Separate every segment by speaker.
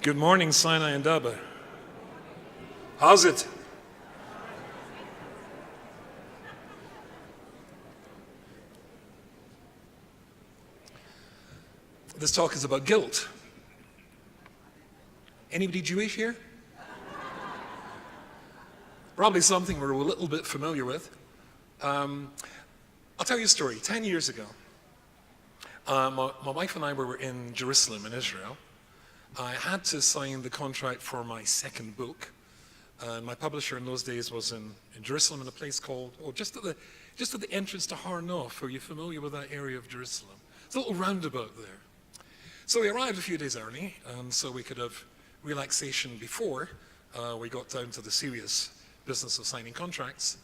Speaker 1: Good morning, Sinai and Daba. How's it? This talk is about guilt. Anybody Jewish here? Probably something we're a little bit familiar with. I'll tell you a story. 10 years ago, my wife and I were in Jerusalem in Israel. I had to sign the contract for my second book. My publisher in those days was in Jerusalem in a place called, just at the entrance to Har Nof. Are you familiar with that area of Jerusalem? It's a little roundabout there. So we arrived a few days early, so we could have relaxation before we got down to the serious business of signing contracts.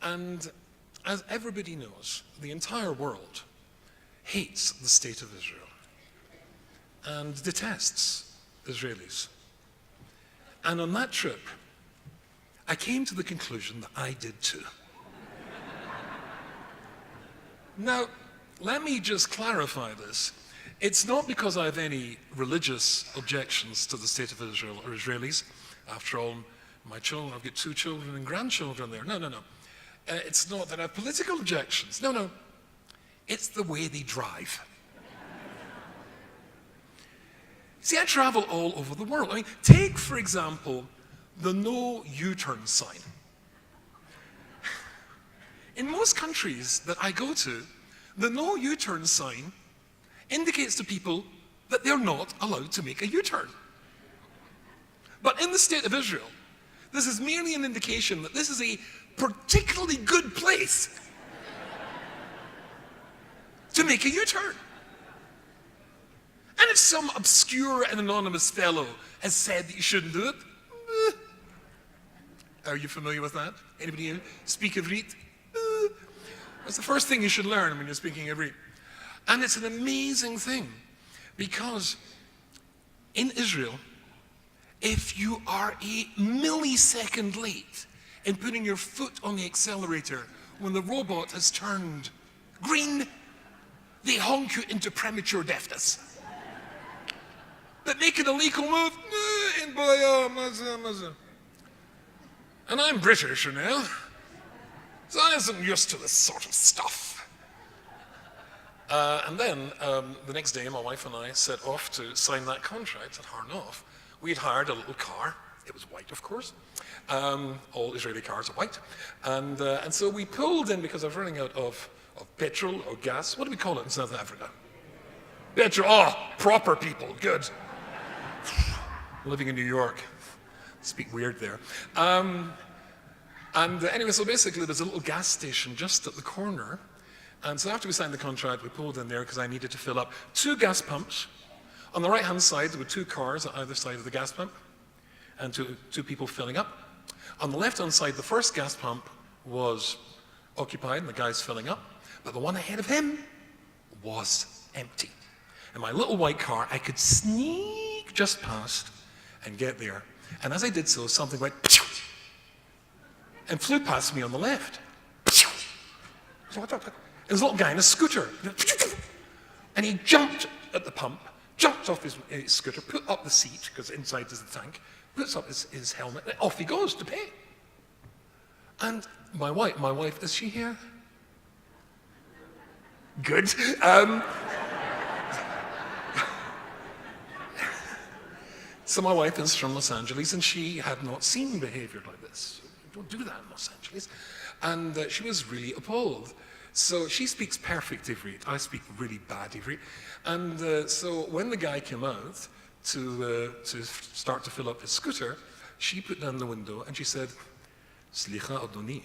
Speaker 1: And as everybody knows, the entire world hates the state of Israel and detests Israelis. And on that trip, I came to the conclusion that I did too. Now, let me just clarify this. It's not because I have any religious objections to the state of Israel or Israelis. After all, my children, I've got 2 children and grandchildren there. No. It's not that I have political objections. No. It's the way they drive. See, I travel all over the world. I mean, take, for example, the no U-turn sign. In most countries that I go to, the no U-turn sign indicates to people that they're not allowed to make a U-turn. But in the state of Israel, this is merely an indication that this is a particularly good place to make a U-turn. And if some obscure and anonymous fellow has said that you shouldn't do it, are you familiar with that? Anybody here speak Ivrit? That's the first thing you should learn when you're speaking Ivrit. And it's an amazing thing, because in Israel, if you are a millisecond late in putting your foot on the accelerator when the robot has turned green, they honk you into premature deafness. But making a legal move, and I'm British, you know, so I wasn't used to this sort of stuff. And then the next day, my wife and I set off to sign that contract at Har Nof. We'd hired a little car. It was white, of course. All Israeli cars are white. And so we pulled in because I was running out of petrol or gas. What do we call it in South Africa? Petrol. Oh, proper people. Good. Living in New York. Speak weird there. Anyway, so basically there's a little gas station just at the corner. And so after we signed the contract, we pulled in there because I needed to fill up 2 gas pumps. On the right-hand side, there were 2 cars at either side of the gas pump, and two people filling up. On the left-hand side, the first gas pump was occupied, and the guy's filling up, but the one ahead of him was empty. And my little white car, I could sneak just past and get there. And as I did so, something went and flew past me on the left. And there's a little guy in a scooter. And he jumped at the pump, jumped off his scooter, put up the seat, because inside is the tank, puts up his helmet, and off he goes to pay. And my wife, is she here? Good. So my wife is from Los Angeles, and she had not seen behavior like this. You don't do that in Los Angeles. And she was really appalled. So she speaks perfect Ivrit. I speak really bad Ivrit. And so when the guy came out to start to fill up his scooter, she put down the window and she said, "Slicha Adoni."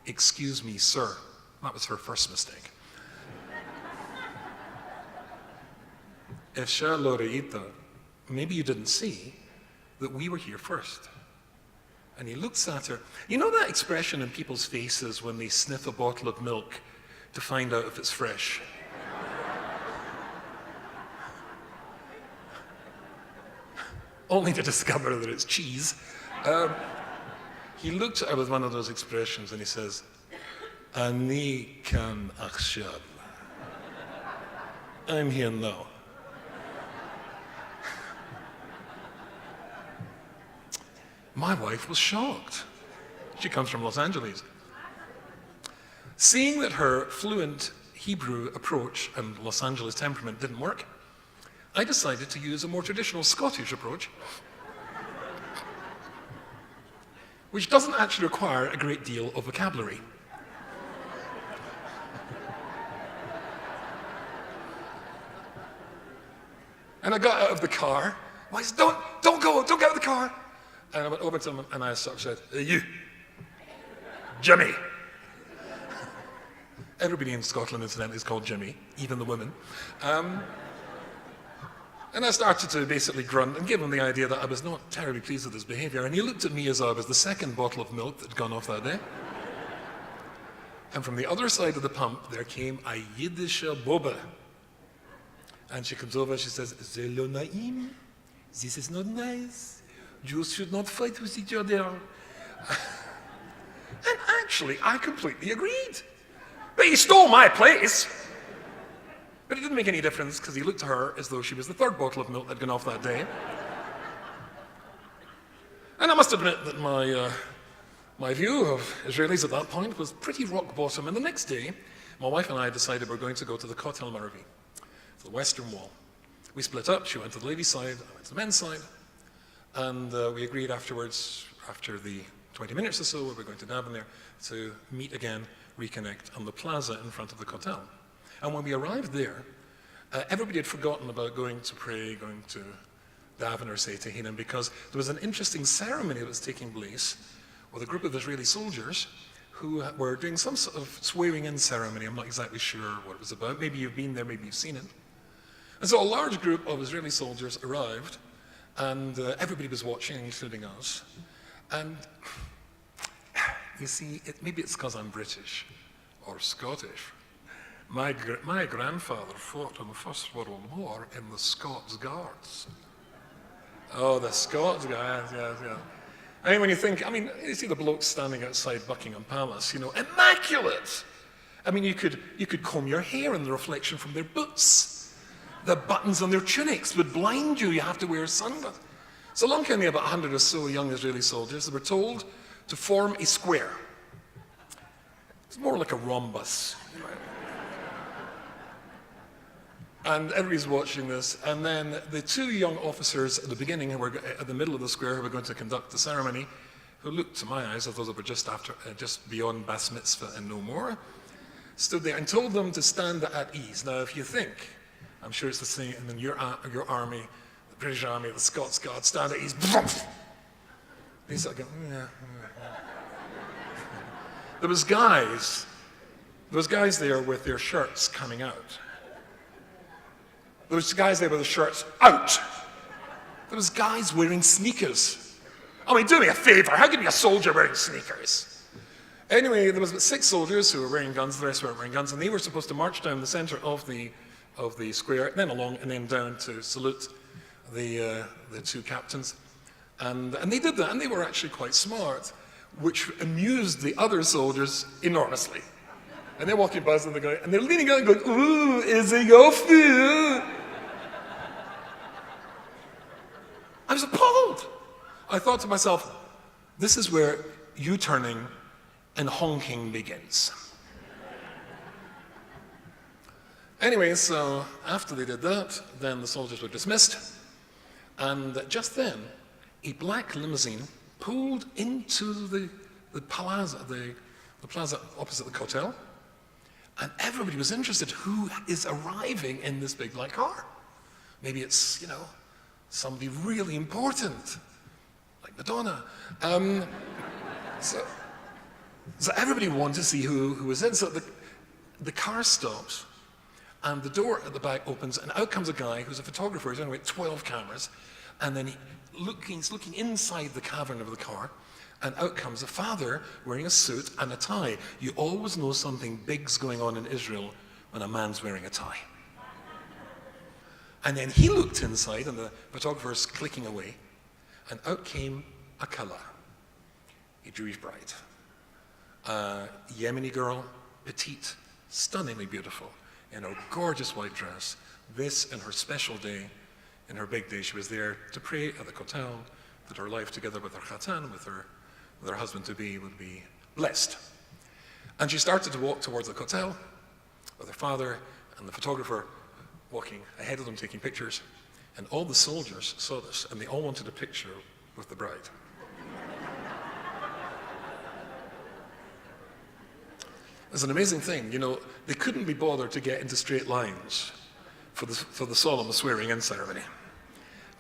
Speaker 1: Excuse me, sir. That was her first mistake. Efshar lo re'ita. Maybe you didn't see that we were here first. And he looks at her. You know that expression in people's faces when they sniff a bottle of milk to find out if it's fresh? Only to discover that it's cheese. He looked at her with one of those expressions and he says, "Ani kan achshav." I'm here now. My wife was shocked. She comes from Los Angeles. Seeing that her fluent Hebrew approach and Los Angeles temperament didn't work, I decided to use a more traditional Scottish approach, which doesn't actually require a great deal of vocabulary. And I got out of the car. I said, don't go, don't get out of the car. And I went over to him and I sort of said, hey, you, Jimmy. Everybody in Scotland, incidentally, is called Jimmy, even the women. And I started to basically grunt and give him the idea that I was not terribly pleased with his behavior. And he looked at me as I was the second bottle of milk that had gone off that day. And from the other side of the pump, there came a Yiddish boba. And she comes over and she says, Zelo Naim, this is not nice. Jews should not fight with each other. And actually, I completely agreed. But he stole my place. But it didn't make any difference because he looked at her as though she was the third bottle of milk that had gone off that day. And I must admit that my view of Israelis at that point was pretty rock bottom. And the next day, my wife and I decided we're going to go to the Kotel Maravi, the Western Wall. We split up. She went to the ladies' side, I went to the men's side. And we agreed afterwards, after the 20 minutes or so, we were going to daven there, to meet again, reconnect on the plaza in front of the Kotel. And when we arrived there, everybody had forgotten about going to pray, going to daven or say Tehillim, because there was an interesting ceremony that was taking place with a group of Israeli soldiers who were doing some sort of swearing-in ceremony. I'm not exactly sure what it was about. Maybe you've been there, maybe you've seen it. And so a large group of Israeli soldiers arrived, and everybody was watching, including us. And you see, maybe it's because I'm British or Scottish. My grandfather fought in the First World War in the Scots Guards. Oh, the Scots Guards, yes. I mean, when you think, you see the blokes standing outside Buckingham Palace, immaculate. I mean, you could comb your hair in the reflection from their boots. The buttons on their tunics would blind you. You have to wear sunglasses. So along came about 100 or so young Israeli soldiers. They were told to form a square. It's more like a rhombus. And everybody's watching this. And then the two young officers at the beginning, who were at the middle of the square, who were going to conduct the ceremony, who looked to my eyes as though they were just beyond Bas Mitzvah and no more, stood there and told them to stand at ease. Now, if you think, I'm sure it's the same in your army, the British Army, the Scots Guards, stand at ease. They sort of go, yeah. There was guys there with their shirts coming out. There was guys there with their shirts out. There was guys wearing sneakers. Do me a favor, how can you be a soldier wearing sneakers? Anyway, there was about 6 soldiers who were wearing guns, the rest weren't wearing guns, and they were supposed to march down the center of the square, then along, and then down to salute the two captains. And they did that, and they were actually quite smart, which amused the other soldiers enormously. And they're walking past and they're leaning out and going, ooh, is it your food? I was appalled. I thought to myself, this is where U-turning and honking begins. Anyway, so after they did that, then the soldiers were dismissed. And just then, a black limousine pulled into the plaza opposite the hotel. And everybody was interested, who is arriving in this big black car? Maybe it's, somebody really important, like Madonna. So everybody wanted to see who was in. So the car stops, and the door at the back opens, and out comes a guy who's a photographer. He's only with 12 cameras, and then he's looking inside the cavern of the car, and out comes a father wearing a suit and a tie. You always know something big's going on in Israel when a man's wearing a tie. And then he looked inside, and the photographer's clicking away, and out came a kala, a Jewish bride. A Yemeni girl, petite, stunningly beautiful, in her gorgeous white dress. This, in her special day, in her big day, she was there to pray at the kotel, that her life together with her chatan, with her husband-to-be, would be blessed. And she started to walk towards the kotel with her father and the photographer walking ahead of them taking pictures. And all the soldiers saw this, and they all wanted a picture with the bride. It's an amazing thing, you know, they couldn't be bothered to get into straight lines for the solemn swearing-in ceremony.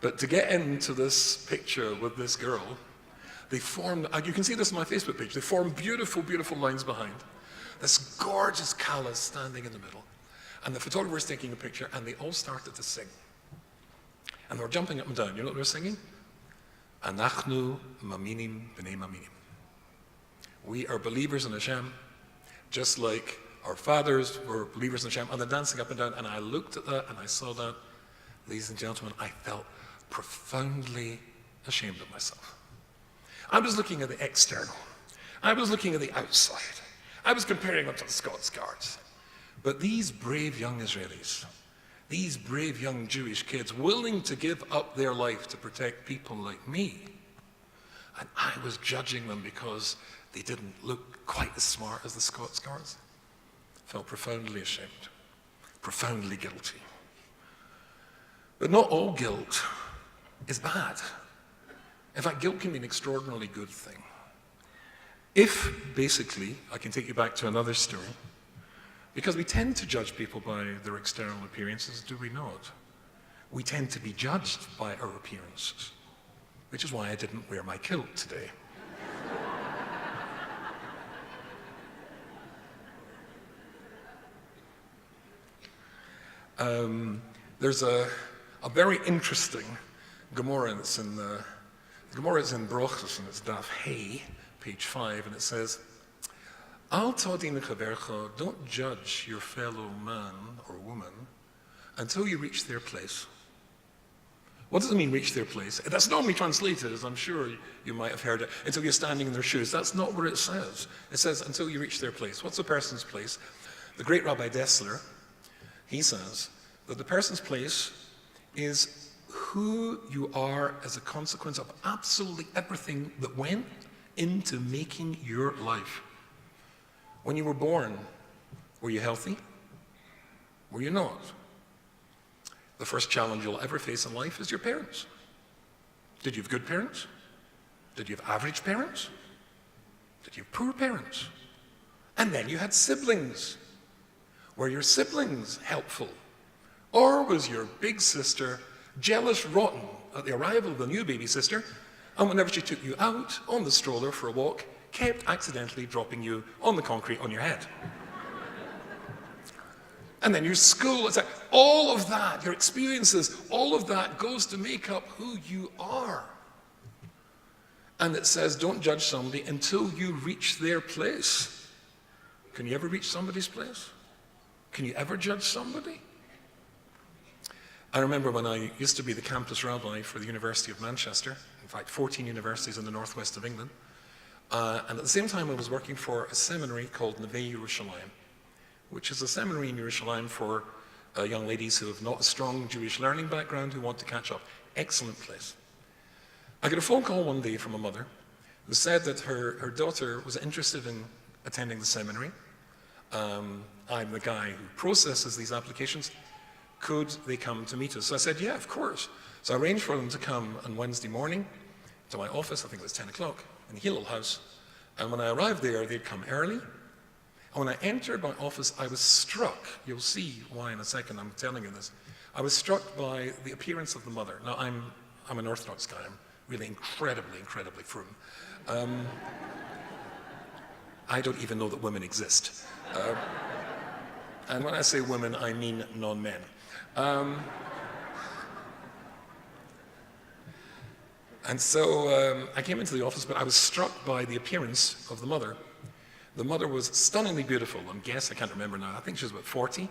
Speaker 1: But to get into this picture with this girl, they formed, you can see this on my Facebook page, they formed beautiful, beautiful lines behind. This gorgeous Kala standing in the middle. And the photographer's taking a picture, and they all started to sing. And they were jumping up and down. You know what they were singing? Anachnu maminim b'nei maminim. We are believers in Hashem, just like our fathers were believers in Hashem, and they're dancing up and down. And I looked at that, and I saw that. Ladies and gentlemen, I felt profoundly ashamed of myself. I was looking at the external. I was looking at the outside. I was comparing them to the Scots Guards. But these brave young Israelis, these brave young Jewish kids willing to give up their life to protect people like me, and I was judging them because they didn't look quite as smart as the Scots Guards. Felt profoundly ashamed, profoundly guilty. But not all guilt is bad. In fact, guilt can be an extraordinarily good thing. If, basically, I can take you back to another story, because we tend to judge people by their external appearances, do we not? We tend to be judged by our appearances, which is why I didn't wear my kilt today. There's a very interesting Gemara. It's in the Gemara is in Brochus, and it's Daf Hey, page 5, and it says, Al tadin chavercha, don't judge your fellow man or woman until you reach their place. What does it mean, reach their place? That's normally translated, as I'm sure you might have heard it, until you're standing in their shoes. That's not what it says. It says, until you reach their place. What's a person's place? The great Rabbi Dessler, he says that the person's place is who you are as a consequence of absolutely everything that went into making your life. When you were born, were you healthy? Were you not? The first challenge you'll ever face in life is your parents. Did you have good parents? Did you have average parents? Did you have poor parents? And then you had siblings. Were your siblings helpful? Or was your big sister jealous rotten at the arrival of the new baby sister, and whenever she took you out on the stroller for a walk, kept accidentally dropping you on the concrete on your head? And then your school, it's like all of that, your experiences, all of that goes to make up who you are. And it says, don't judge somebody until you reach their place. Can you ever reach somebody's place? Can you ever judge somebody? I remember when I used to be the campus rabbi for the University of Manchester, in fact 14 universities in the northwest of England, and at the same time I was working for a seminary called Neve Yerushalayim, which is a seminary in Yerushalayim for young ladies who have not a strong Jewish learning background who want to catch up. Excellent place. I got a phone call one day from a mother who said that her daughter was interested in attending the seminary. I'm the guy who processes these applications. Could they come to meet us? So I said, yeah, of course. So I arranged for them to come on Wednesday morning to my office, I think it was 10 o'clock, in Hillel House. And when I arrived there, they'd come early. And when I entered my office, I was struck. You'll see why in a second I'm telling you this. I was struck by the appearance of the mother. Now, I'm an Orthodox guy. I'm really incredibly, incredibly frum. I don't even know that women exist. And when I say women, I mean non-men. And so I came into the office, but I was struck by the appearance of the mother. The mother was stunningly beautiful. I can't remember now. I think she was about 40.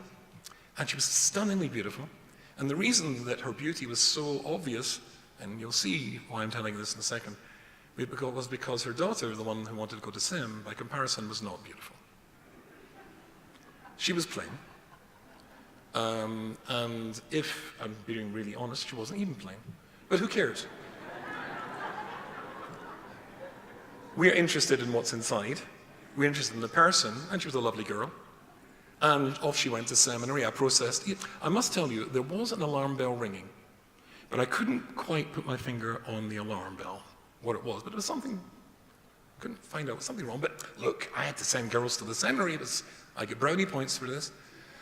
Speaker 1: And she was stunningly beautiful. And the reason that her beauty was so obvious, and you'll see why I'm telling you this in a second, was because her daughter, the one who wanted to go to Sim, by comparison, was not beautiful. She was plain. And if I'm being really honest, she wasn't even plain. But who cares? We're interested in what's inside. We're interested in the person, and she was a lovely girl. And off she went to seminary. I processed. I must tell you, there was an alarm bell ringing, but I couldn't quite put my finger on the alarm bell, what it was. But it was something, couldn't find out, something wrong. But look, I had to send girls to the seminary. I get brownie points for this.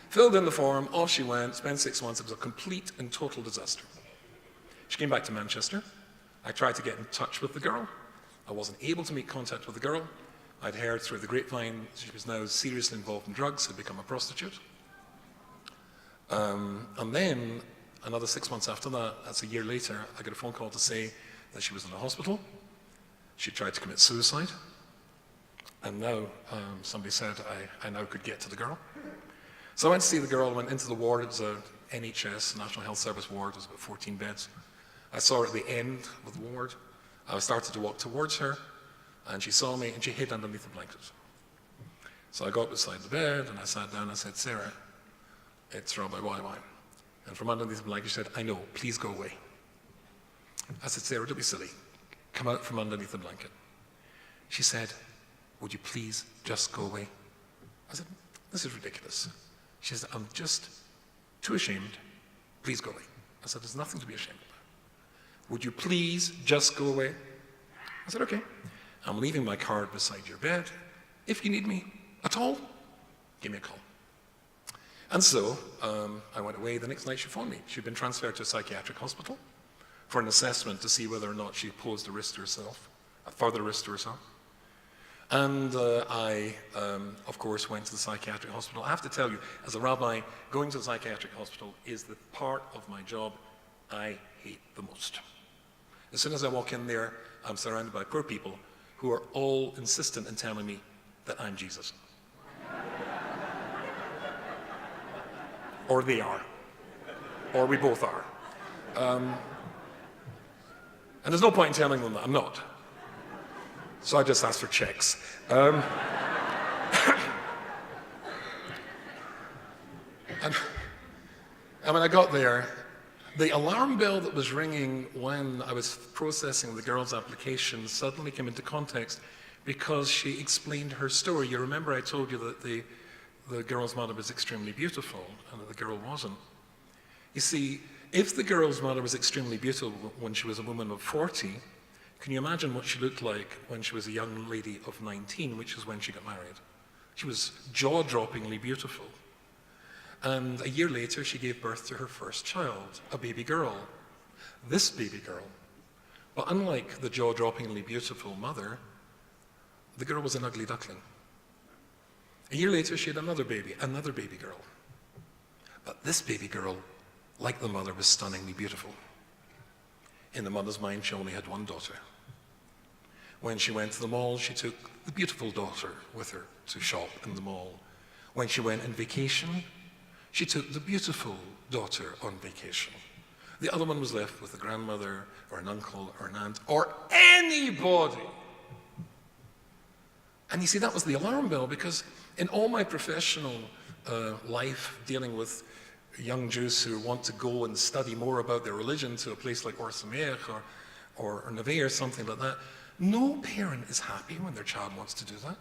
Speaker 1: Filled in the form, off she went, spent 6 months. It was a complete and total disaster. She came back to Manchester. I tried to get in touch with the girl. I wasn't able to make contact with the girl. I'd heard through the grapevine she was now seriously involved in drugs, had become a prostitute. And then, another 6 months after that, that's a year later, I got a phone call to say that she was in the hospital. She tried to commit suicide. And now, somebody said I now could get to the girl. So I went to see the girl, went into the ward. It was a NHS, National Health Service ward. It was about 14 beds. I saw her at the end of the ward. I started to walk towards her, and she saw me, and she hid underneath the blanket. So I got beside the bed, and I sat down, and I said, Sarah, it's Rabbi YY. And from underneath the blanket, she said, I know, please go away. I said, Sarah, don't be silly. Come out from underneath the blanket. She said, would you please just go away? I said, this is ridiculous. She said, I'm just too ashamed. Please go away. I said, there's nothing to be ashamed about. Would you please just go away? I said, okay. I'm leaving my card beside your bed. If you need me at all, give me a call. And so I went away. The next night she phoned me. She'd been transferred to a psychiatric hospital for an assessment to see whether or not she posed a risk to herself, a further risk to herself. And I, of course, went to the psychiatric hospital. I have to tell you, as a rabbi, going to the psychiatric hospital is the part of my job I hate the most. As soon as I walk in there, I'm surrounded by poor people who are all insistent in telling me that I'm Jesus. Or they are. Or we both are. And there's no point in telling them that I'm not. So I just asked for checks. And when I got there, the alarm bell that was ringing when I was processing the girl's application suddenly came into context because she explained her story. You remember I told you that the girl's mother was extremely beautiful and that the girl wasn't. You see, if the girl's mother was extremely beautiful when she was a woman of 40, can you imagine what she looked like when she was a young lady of 19, which is when she got married? She was jaw-droppingly beautiful. And a year later, she gave birth to her first child, a baby girl. This baby girl. But unlike the jaw-droppingly beautiful mother, the girl was an ugly duckling. A year later, she had another baby girl. But this baby girl, like the mother, was stunningly beautiful. In the mother's mind, she only had one daughter. When she went to the mall, she took the beautiful daughter with her to shop in the mall. When she went on vacation, she took the beautiful daughter on vacation. The other one was left with a grandmother or an uncle or an aunt or anybody. And you see, that was the alarm bell, because in all my professional life dealing with young Jews who want to go and study more about their religion to a place like Or Sameach or Neve or something like that, no parent is happy when their child wants to do that.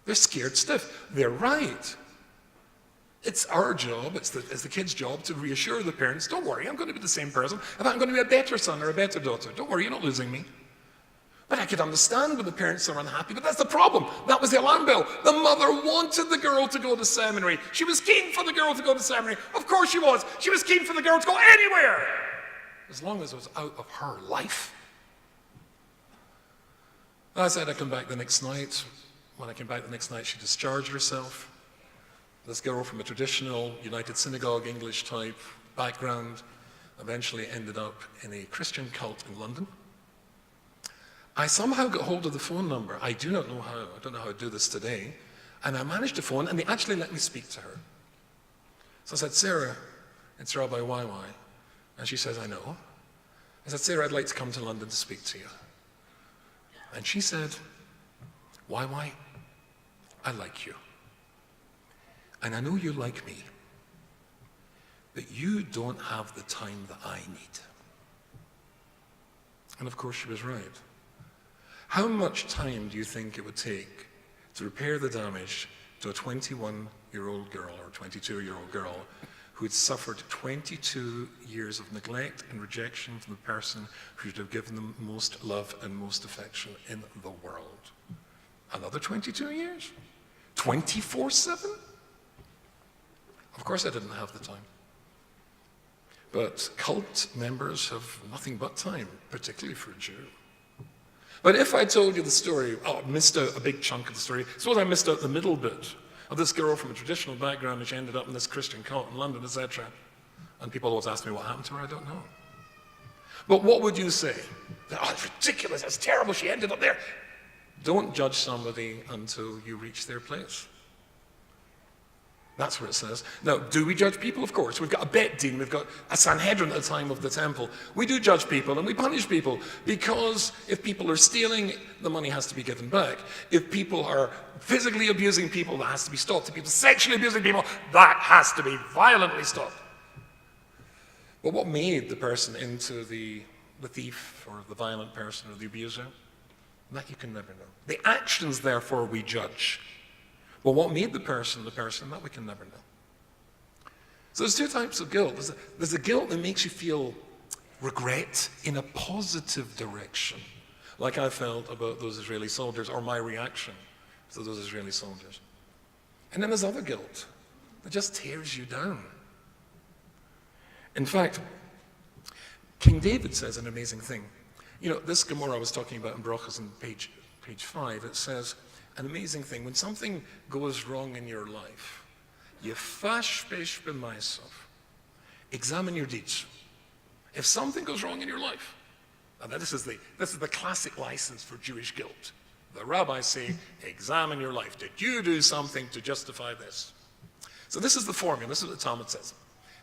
Speaker 1: They're scared stiff. They're right. It's our job, it's the kid's job to reassure the parents, don't worry, I'm going to be the same person. In fact, I'm going to be a better son or a better daughter. Don't worry, you're not losing me. But I could understand when the parents are unhappy, but that's the problem. That was the alarm bell. The mother wanted the girl to go to seminary. She was keen for the girl to go to seminary. Of course she was. She was keen for the girl to go anywhere, as long as it was out of her life. I said I'd come back the next night. When I came back the next night, she discharged herself. This girl from a traditional United Synagogue English type background eventually ended up in a Christian cult in London. I somehow got hold of the phone number. I do not know how. I don't know how to do this today. And I managed to phone, and they actually let me speak to her. So I said, Sarah, it's Rabbi YY. And she says, I know. I said, Sarah, I'd like to come to London to speak to you. And she said, YY, I like you. And I know you like me, but you don't have the time that I need. And of course she was right. How much time do you think it would take to repair the damage to a 21-year-old girl or 22-year-old girl who had suffered 22 years of neglect and rejection from the person who should have given them most love and most affection in the world? Another 22 years? 24/7? Of course I didn't have the time. But cult members have nothing but time, particularly for a Jew. But if I told you the story, I missed out a big chunk of the story. Suppose I missed out the middle bit of this girl from a traditional background and she ended up in this Christian cult in London, etc. And people always ask me what happened to her. I don't know. But what would you say? Oh, it's ridiculous. It's terrible. She ended up there. Don't judge somebody until you reach their place. That's what it says. Now, do we judge people? Of course. We've got a Bet Din, we've got a Sanhedrin at the time of the temple. We do judge people and we punish people because if people are stealing, the money has to be given back. If people are physically abusing people, that has to be stopped. If people are sexually abusing people, that has to be violently stopped. But what made the person into the thief or the violent person or the abuser? That you can never know. The actions, therefore, we judge. Well, what made the person, that we can never know. So there's two types of guilt. There's a guilt that makes you feel regret in a positive direction, like I felt about those Israeli soldiers, or my reaction to those Israeli soldiers. And then there's other guilt that just tears you down. In fact, King David says an amazing thing. You know, this Gemara I was talking about in Brochus on page 5, it says, an amazing thing. When something goes wrong in your life, yefashpesh b'maisav. Examine your deeds. If something goes wrong in your life, now this is the classic license for Jewish guilt. The rabbis say, examine your life. Did you do something to justify this? So this is the formula. This is what the Talmud says.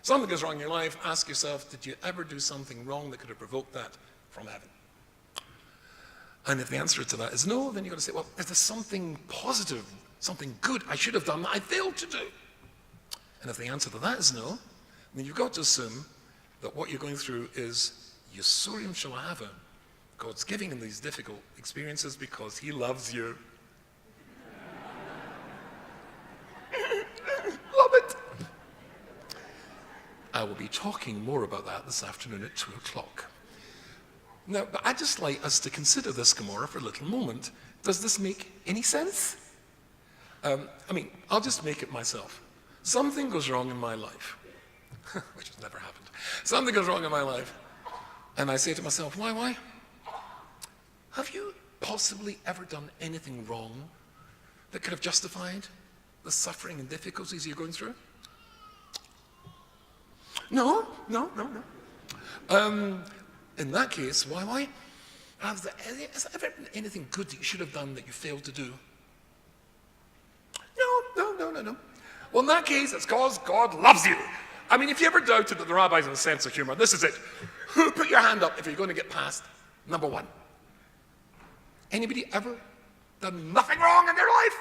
Speaker 1: Something goes wrong in your life, ask yourself, did you ever do something wrong that could have provoked that from heaven? And if the answer to that is no, then you've got to say, well, if there's something positive, something good I should have done that I failed to do. And if the answer to that is no, then you've got to assume that what you're going through is Yisurim Shalahava. God's giving him these difficult experiences because he loves you. Love it. I will be talking more about that this afternoon at 2 o'clock. Now, but I'd just like us to consider this Gemara for a little moment. Does this make any sense? I'll just make it myself. Something goes wrong in my life, which has never happened. Something goes wrong in my life, and I say to myself, why? Have you possibly ever done anything wrong that could have justified the suffering and difficulties you're going through? No. In that case, why? Has there ever been anything good that you should have done that you failed to do? No. Well, in that case, it's because God loves you. I mean, if you ever doubted that the rabbis have a sense of humor, this is it. Put your hand up if you're going to get past number 1. Anybody ever done nothing wrong in their life?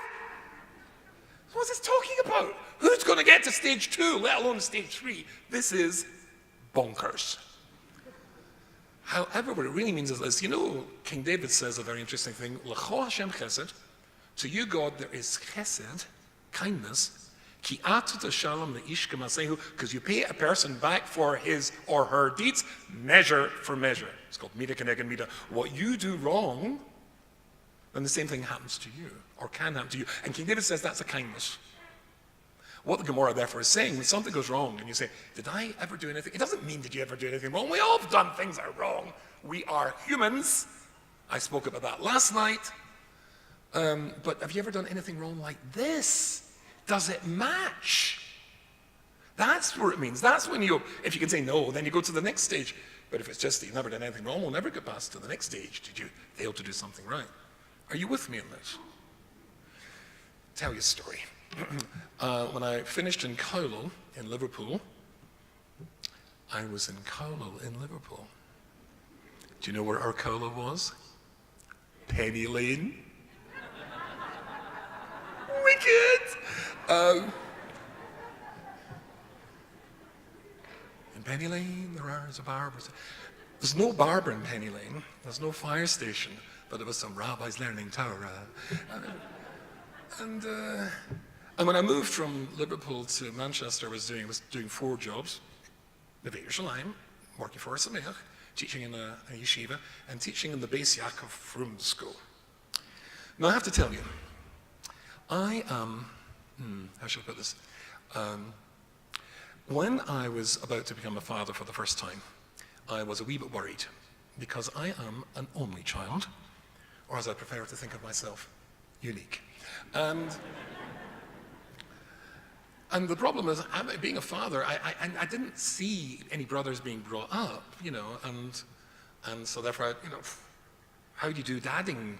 Speaker 1: What's this talking about? Who's going to get to stage 2, let alone stage 3? This is bonkers. However, what it really means is this. You know, King David says a very interesting thing. L'cho Hashem chesed. To you, God, there is chesed, kindness. Ki atu shalom leish k'masehu. Because you pay a person back for his or her deeds, measure for measure. It's called mida keneged mida. What you do wrong, then the same thing happens to you, or can happen to you. And King David says that's a kindness. What the Gemara therefore is saying, when something goes wrong and you say, did I ever do anything? It doesn't mean did you ever do anything wrong. We all have done things that are wrong. We are humans. I spoke about that last night. But have you ever done anything wrong like this? Does it match? That's what it means. That's when if you can say no, then you go to the next stage. But if it's just that you've never done anything wrong, we'll never get past to the next stage. Did you fail to do something right? Are you with me on this? Tell you a story. When I finished in Cowlow in Liverpool, I was in Cowlow in Liverpool. Do you know where our Cowlow was? Penny Lane. Wicked! In Penny Lane, there are a barber. There's no barber in Penny Lane. There's no fire station. but it was some rabbis learning Torah. And when I moved from Liverpool to Manchester, I was doing 4 jobs: Neve Yerushalayim, working for a Sameach, teaching in a yeshiva, and teaching in the Beis Yaakov Frum school. Now I have to tell you, I am, how should I put this? When I was about to become a father for the first time, I was a wee bit worried, because I am an only child, or as I prefer to think of myself, unique. And the problem is, being a father, I didn't see any brothers being brought up, and so therefore, how do you do dadding?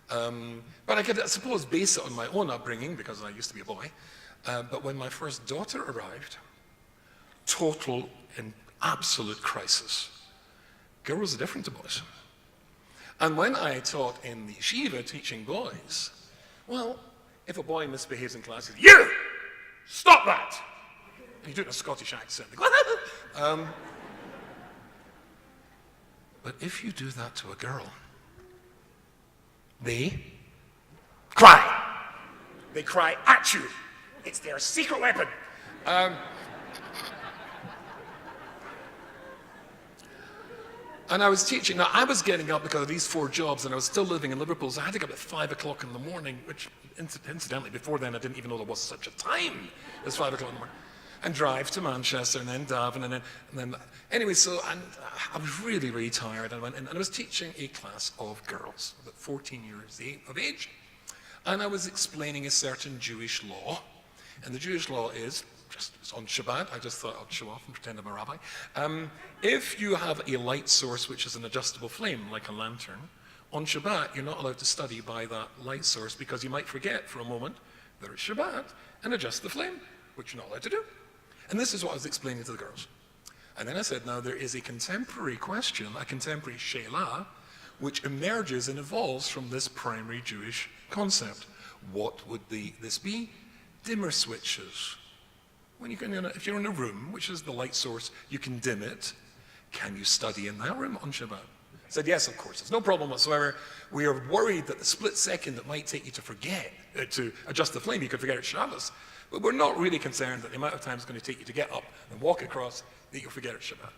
Speaker 1: But I could, I suppose, base it on my own upbringing, because I used to be a boy. But when my first daughter arrived, total and absolute crisis. Girls are different to boys. And when I taught in the yeshiva teaching boys, well, if a boy misbehaves in class, he says, "You! Stop that!" And you do it in a Scottish accent. But if you do that to a girl, they cry. They cry at you. It's their secret weapon. And I was teaching. Now, I was getting up because of these 4 jobs, and I was still living in Liverpool, so I had to get up at 5 o'clock in the morning, which, incidentally, before then, I didn't even know there was such a time as 5 o'clock in the morning, and drive to Manchester, and then Dublin, and then anyway, so I was really, really tired, and I was teaching a class of girls, about 14 years of age, and I was explaining a certain Jewish law, and the Jewish law is, it's on Shabbat, I just thought I'd show off and pretend I'm a rabbi. If you have a light source which is an adjustable flame, like a lantern, on Shabbat you're not allowed to study by that light source, because you might forget for a moment that it's Shabbat and adjust the flame, which you're not allowed to do. And this is what I was explaining to the girls. And then I said, now there is a contemporary question, a contemporary she'elah, which emerges and evolves from this primary Jewish concept. What would this be? Dimmer switches. When you can, if you're in a room, which is the light source, you can dim it. Can you study in that room on Shabbat? I said, yes, of course. There's no problem whatsoever. We are worried that the split second it might take you to forget, to adjust the flame, you could forget it's Shabbos. But we're not really concerned that the amount of time it's going to take you to get up and walk across that you'll forget it's Shabbat.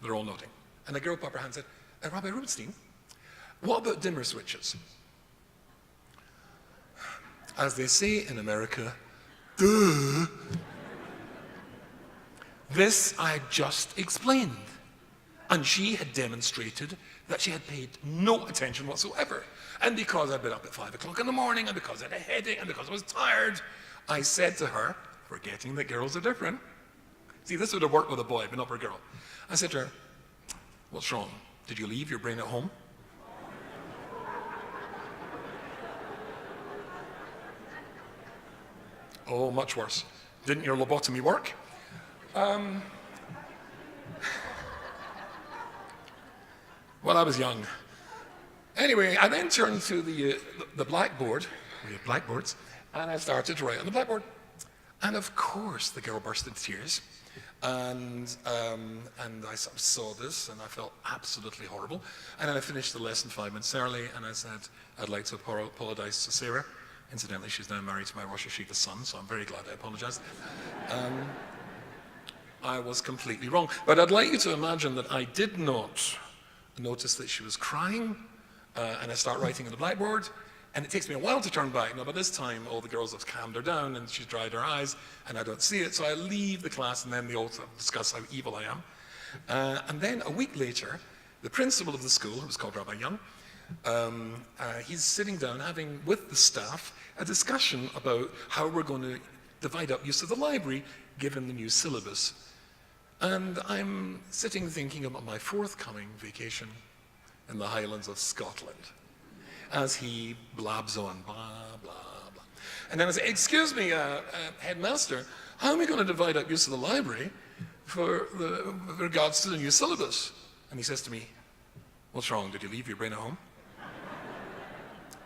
Speaker 1: They're all nodding. And the girl put up her hand and said, Rabbi Rubinstein, what about dimmer switches? As they say in America, duh. This I had just explained. And she had demonstrated that she had paid no attention whatsoever. And because I'd been up at 5 o'clock in the morning, and because I had a headache, and because I was tired, I said to her, forgetting that girls are different. See, this would have worked with a boy, but not for a girl. I said to her, what's wrong? Did you leave your brain at home? Oh, much worse. Didn't your lobotomy work? Well, I was young. Anyway, I then turned to the blackboard. We had blackboards. And I started to write on the blackboard. And of course, the girl burst into tears. And I sort of saw this, and I felt absolutely horrible. And then I finished the lesson 5 minutes early, and I said, I'd like to apologize to Sarah. Incidentally, she's now married to my Rosh Hashiva's son, so I'm very glad I apologized. I was completely wrong. But I'd like you to imagine that I did not notice that she was crying, and I start writing on the blackboard, and it takes me a while to turn back. Now, by this time, all the girls have calmed her down, and she's dried her eyes, and I don't see it, so I leave the class, and then they all discuss how evil I am. And then a week later, the principal of the school, who was called Rabbi Young, he's sitting down having, with the staff, a discussion about how we're going to divide up use of the library, given the new syllabus. And I'm sitting thinking about my forthcoming vacation in the Highlands of Scotland, as he blabs on, blah, blah, blah. And then I say, excuse me, headmaster, how am I going to divide up use of the library with regards to the new syllabus? And he says to me, what's wrong? Did you leave your brain at home?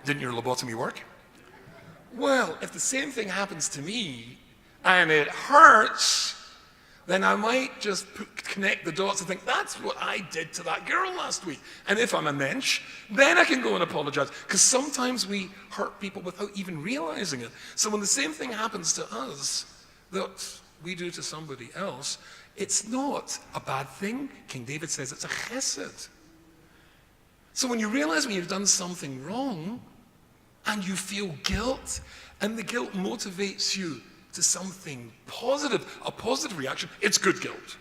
Speaker 1: Didn't your lobotomy work? Well, if the same thing happens to me, and it hurts, then I might just connect the dots and think, that's what I did to that girl last week. And if I'm a mensch, then I can go and apologize. Because sometimes we hurt people without even realizing it. So when the same thing happens to us that we do to somebody else, it's not a bad thing. King David says it's a chesed. So when you realize when you've done something wrong, and you feel guilt, and the guilt motivates you to something positive, a positive reaction, it's good guilt.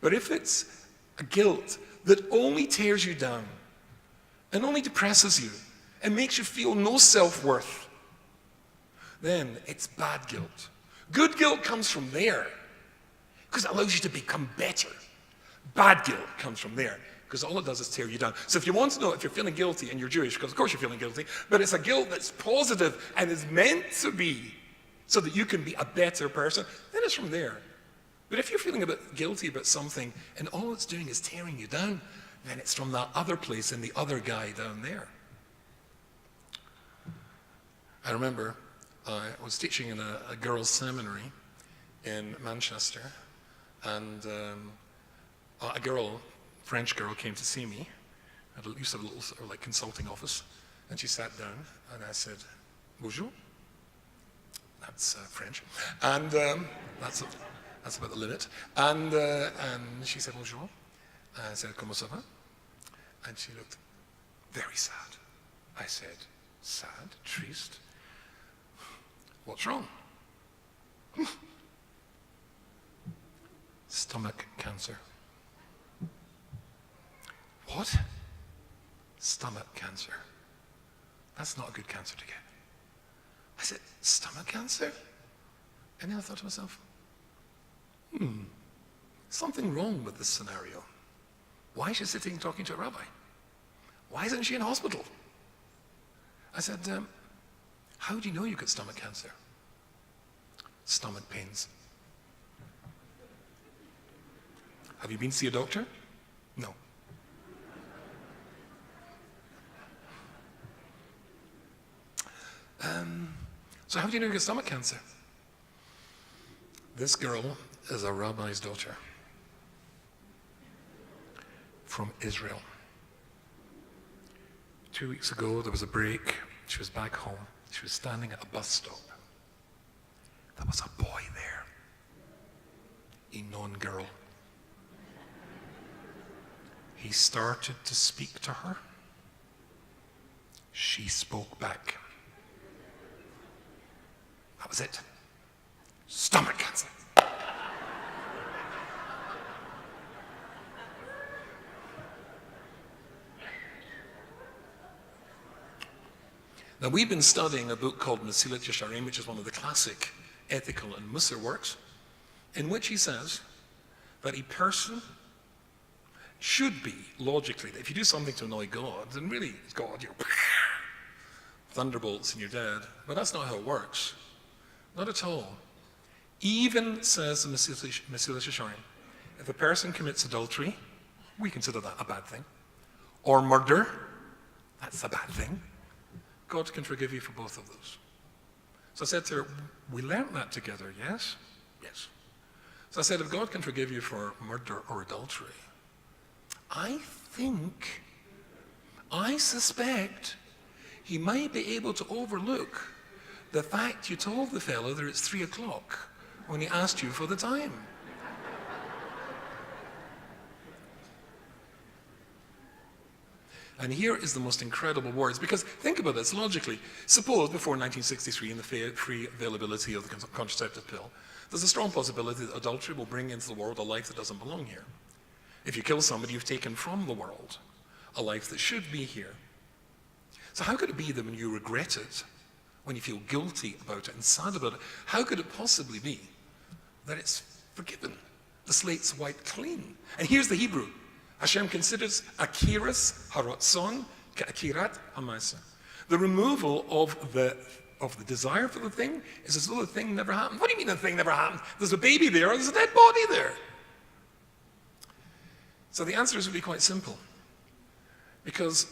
Speaker 1: But if it's a guilt that only tears you down and only depresses you and makes you feel no self-worth, then it's bad guilt. Good guilt comes from there because it allows you to become better. Bad guilt comes from there because all it does is tear you down. So if you want to know if you're feeling guilty and you're Jewish, because of course you're feeling guilty, but it's a guilt that's positive and is meant to be so that you can be a better person, then it's from there. But if you're feeling a bit guilty about something and all it's doing is tearing you down, then it's from that other place and the other guy down there. I remember I was teaching in a girls' seminary in Manchester, and a girl, French girl, came to see me. I used to have a little sort of like consulting office, and she sat down, and I said, "Bonjour." That's French, and that's about the limit. And she said, "Bonjour." I said, "Comment ça va?" And she looked very sad. I said, "Sad? Triste? What's wrong?" "Stomach cancer." "What?" "Stomach cancer. That's not a good cancer to get." I said, "Stomach cancer?" And then I thought to myself, something wrong with this scenario. Why is she sitting talking to a rabbi? Why isn't she in hospital? I said, "How do you know you got stomach cancer?" "Stomach pains." "Have you been to see a doctor?" "No." "So how do you know you got stomach cancer?" This girl is a rabbi's daughter from Israel. 2 weeks ago, there was a break. She was back home. She was standing at a bus stop. There was a boy there, a known girl. He started to speak to her. She spoke back. That was it. Stomach cancer. Now, we've been studying a book called Mesilat Yesharim, which is one of the classic ethical and Musar works, in which he says that a person should be, logically, that if you do something to annoy God, then really, it's God, you're thunderbolts and you're dead. But that's not how it works. Not at all. Even, says the Mesilat Yesharim, if a person commits adultery, we consider that a bad thing, or murder, that's a bad thing, God can forgive you for both of those. So I said to her, "We learned that together, yes?" "Yes." So I said, if God can forgive you for murder or adultery, I suspect he might be able to overlook the fact you told the fellow that it's 3 o'clock when he asked you for the time. And here is the most incredible words, because think about this logically. Suppose before 1963 and the free availability of the contraceptive pill, there's a strong possibility that adultery will bring into the world a life that doesn't belong here. If you kill somebody, you've taken from the world a life that should be here. So how could it be that when you regret it, when you feel guilty about it and sad about it, how could it possibly be that it's forgiven? The slate's wiped clean. And here's the Hebrew. Hashem considers akiras haratzon ka'akirat hamasa. The removal of the desire for the thing is as though the thing never happened. What do you mean the thing never happened? There's a baby there, or there's a dead body there. So the answer is really quite simple. Because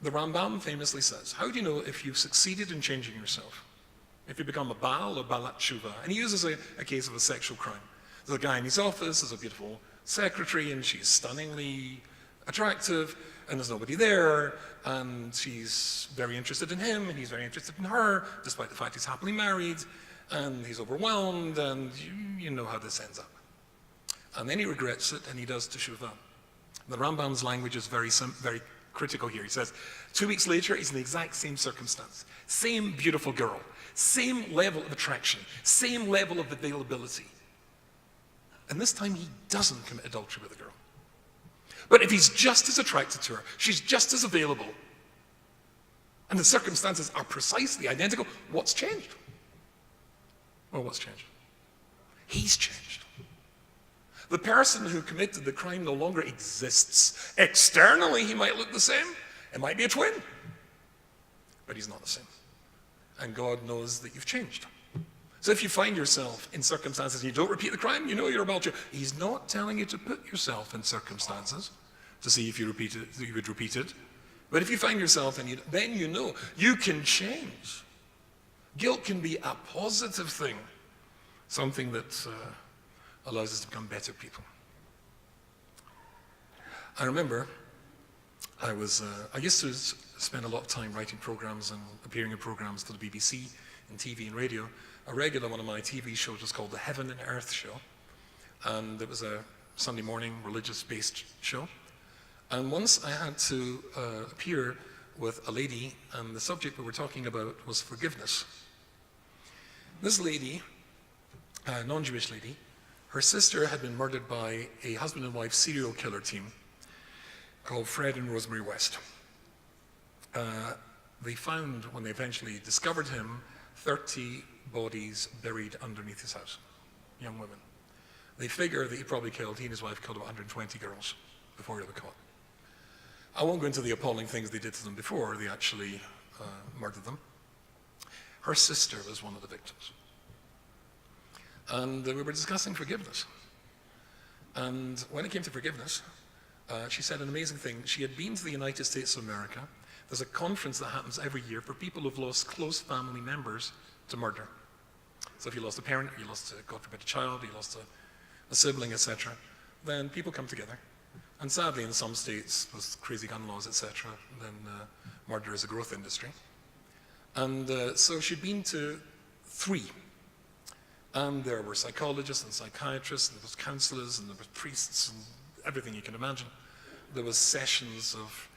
Speaker 1: the Rambam famously says, how do you know if you've succeeded in changing yourself? If you become a Baal or Balat Tshuva? And he uses a case of a sexual crime. There's a guy in his office, there's a beautiful secretary, and she's stunningly attractive, and there's nobody there, and she's very interested in him, and he's very interested in her, despite the fact he's happily married, and he's overwhelmed, and you know how this ends up. And then he regrets it, and he does teshuvah. The Rambam's language is very critical here. He says, 2 weeks later, he's in the exact same circumstance. Same beautiful girl, same level of attraction, same level of availability. And this time he doesn't commit adultery with the girl. But if he's just as attracted to her, she's just as available, and the circumstances are precisely identical, what's changed? Well, what's changed? He's changed. The person who committed the crime no longer exists. Externally, he might look the same. It might be a twin. But he's not the same. And God knows that you've changed. So if you find yourself in circumstances and you don't repeat the crime, you know you're about to. He's not telling you to put yourself in circumstances to see if you would repeat it. But if you find yourself, and then you know you can change. Guilt can be a positive thing, something that allows us to become better people. I remember I used to spend a lot of time writing programs and appearing in programs for the BBC and TV and radio. A regular one of my TV shows was called the Heaven and Earth Show, and it was a Sunday morning religious-based show. And once I had to appear with a lady, and the subject we were talking about was forgiveness. This lady, a non-Jewish lady, her sister had been murdered by a husband and wife serial killer team called Fred and Rosemary West. They found, when they eventually discovered him, 30 bodies buried underneath his house, young women. They figure that he and his wife killed about 120 girls before they were caught. I won't go into the appalling things they did to them before they actually murdered them. Her sister was one of the victims. And we were discussing forgiveness. And when it came to forgiveness, she said an amazing thing. She had been to the United States of America. There's a conference that happens every year for people who've lost close family members to murder. So if you lost a parent, or you lost, God forbid, a child, or you lost a sibling, etc., then people come together. And sadly, in some states, with crazy gun laws, etc., then murder is a growth industry. And so she'd been to 3. And there were psychologists and psychiatrists, and there was counselors, and there was priests, and everything you can imagine. There was sessions of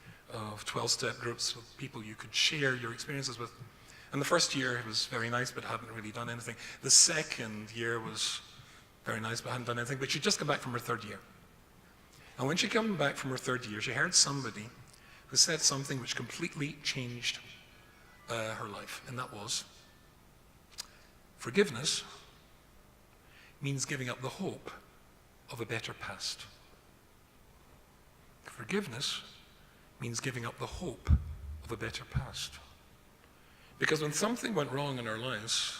Speaker 1: 12-step groups with people you could share your experiences with. And the first year it was very nice, but hadn't really done anything. The second year was very nice, but hadn't done anything. But she'd just come back from her 3rd year. And when she came back from her 3rd year, she heard somebody who said something which completely changed her life. And that was, forgiveness means giving up the hope of a better past. Forgiveness means giving up the hope of a better past. Because when something went wrong in our lives,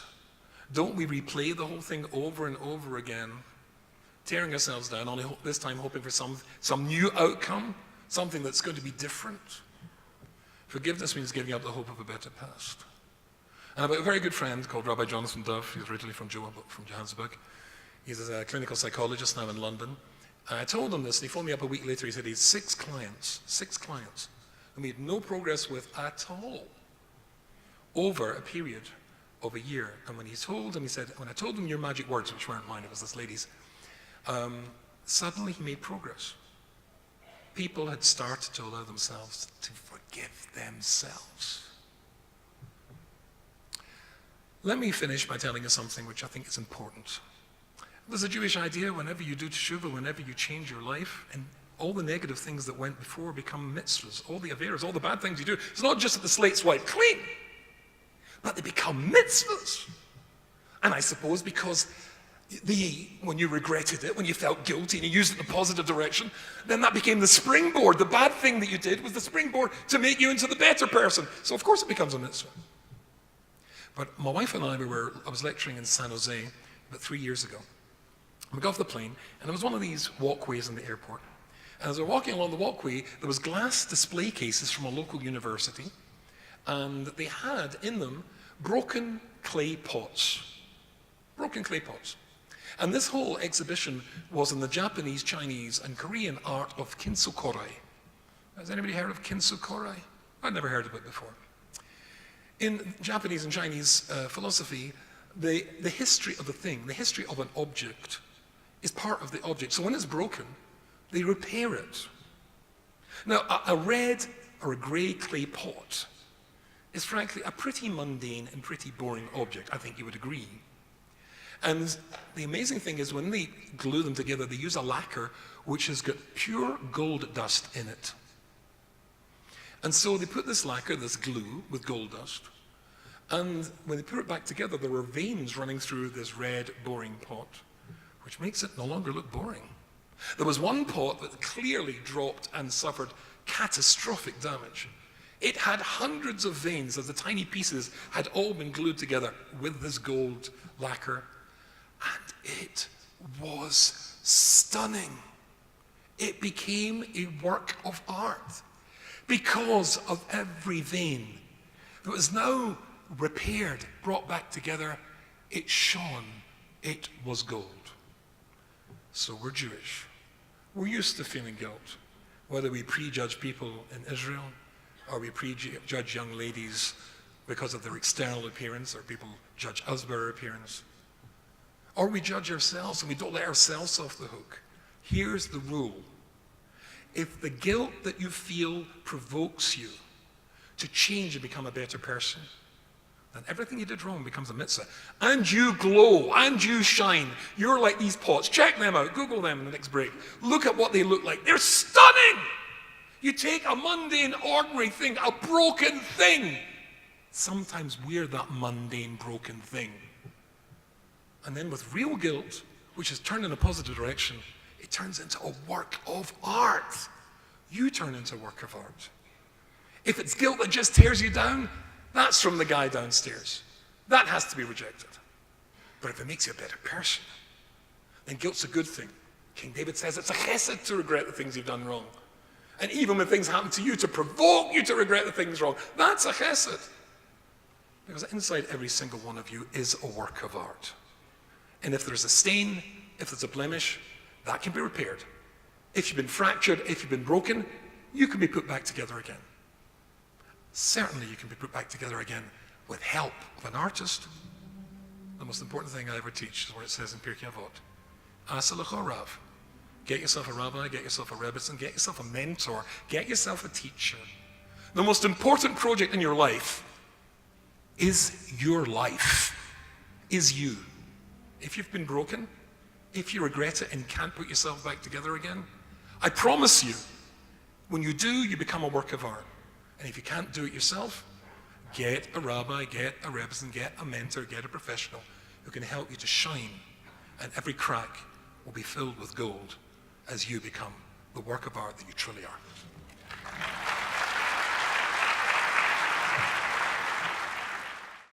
Speaker 1: don't we replay the whole thing over and over again, tearing ourselves down, only this time hoping for some new outcome, something that's going to be different? Forgiveness means giving up the hope of a better past. And I've got a very good friend called Rabbi Jonathan Duff. He's originally from Johannesburg. He's a clinical psychologist now in London. I told him this, and he phoned me up a week later. He said he had 6 clients, whom he had no progress with at all over a period of a year. And when he told him, he said, when I told him your magic words, which weren't mine, it was this lady's, suddenly he made progress. People had started to allow themselves to forgive themselves. Let me finish by telling you something which I think is important. There's a Jewish idea, whenever you do teshuvah, whenever you change your life, and all the negative things that went before become mitzvahs, all the averas, all the bad things you do. It's not just that the slate's wiped clean, but they become mitzvahs. And I suppose because when you regretted it, when you felt guilty and you used it in a positive direction, then that became the springboard. The bad thing that you did was the springboard to make you into the better person. So of course it becomes a mitzvah. But my wife and I was lecturing in San Jose about 3 years ago. We got off the plane, and there was one of these walkways in the airport. And as we were walking along the walkway, there was glass display cases from a local university, and they had in them broken clay pots. And this whole exhibition was in the Japanese, Chinese, and Korean art of kintsukuroi. Has anybody heard of kintsukuroi? I'd never heard of it before. In Japanese and Chinese philosophy, the history of the thing, the history of an object, is part of the object. So when it's broken, they repair it. Now, a red or a grey clay pot is frankly a pretty mundane and pretty boring object, I think you would agree. And the amazing thing is when they glue them together, they use a lacquer which has got pure gold dust in it. And so they put this lacquer, this glue with gold dust, and when they put it back together, there were veins running through this red, boring pot, which makes it no longer look boring. There was one pot that clearly dropped and suffered catastrophic damage. It had hundreds of veins as the tiny pieces had all been glued together with this gold lacquer, and it was stunning. It became a work of art because of every vein that was now repaired, brought back together. It shone. It was gold. So we're Jewish. We're used to feeling guilt, whether we prejudge people in Israel or we prejudge young ladies because of their external appearance, or people judge us by our appearance, or we judge ourselves and we don't let ourselves off the hook. Here's the rule. If the guilt that you feel provokes you to change and become a better person, then everything you did wrong becomes a mitzvah. And you glow, and you shine. You're like these pots. Check them out. Google them in the next break. Look at what they look like. They're stunning! You take a mundane, ordinary thing, a broken thing. Sometimes we're that mundane, broken thing. And then with real guilt, which is turned in a positive direction, it turns into a work of art. You turn into a work of art. If it's guilt that just tears you down, that's from the guy downstairs. That has to be rejected. But if it makes you a better person, then guilt's a good thing. King David says it's a chesed to regret the things you've done wrong. And even when things happen to you, to provoke you to regret the things wrong, that's a chesed. Because inside every single one of you is a work of art. And if there's a stain, if there's a blemish, that can be repaired. If you've been fractured, if you've been broken, you can be put back together again. Certainly you can be put back together again with help of an artist. The most important thing I ever teach is what it says in Pirkei Avot. Asa lecha rav. Get yourself a rabbi, get yourself a Rubinstein, get yourself a mentor, get yourself a teacher. The most important project in your life is your life, is you. If you've been broken, if you regret it and can't put yourself back together again, I promise you, when you do, you become a work of art. And if you can't do it yourself, get a rabbi, get a Rubinstein, get a mentor, get a professional who can help you to shine, and every crack will be filled with gold as you become the work of art that you truly are.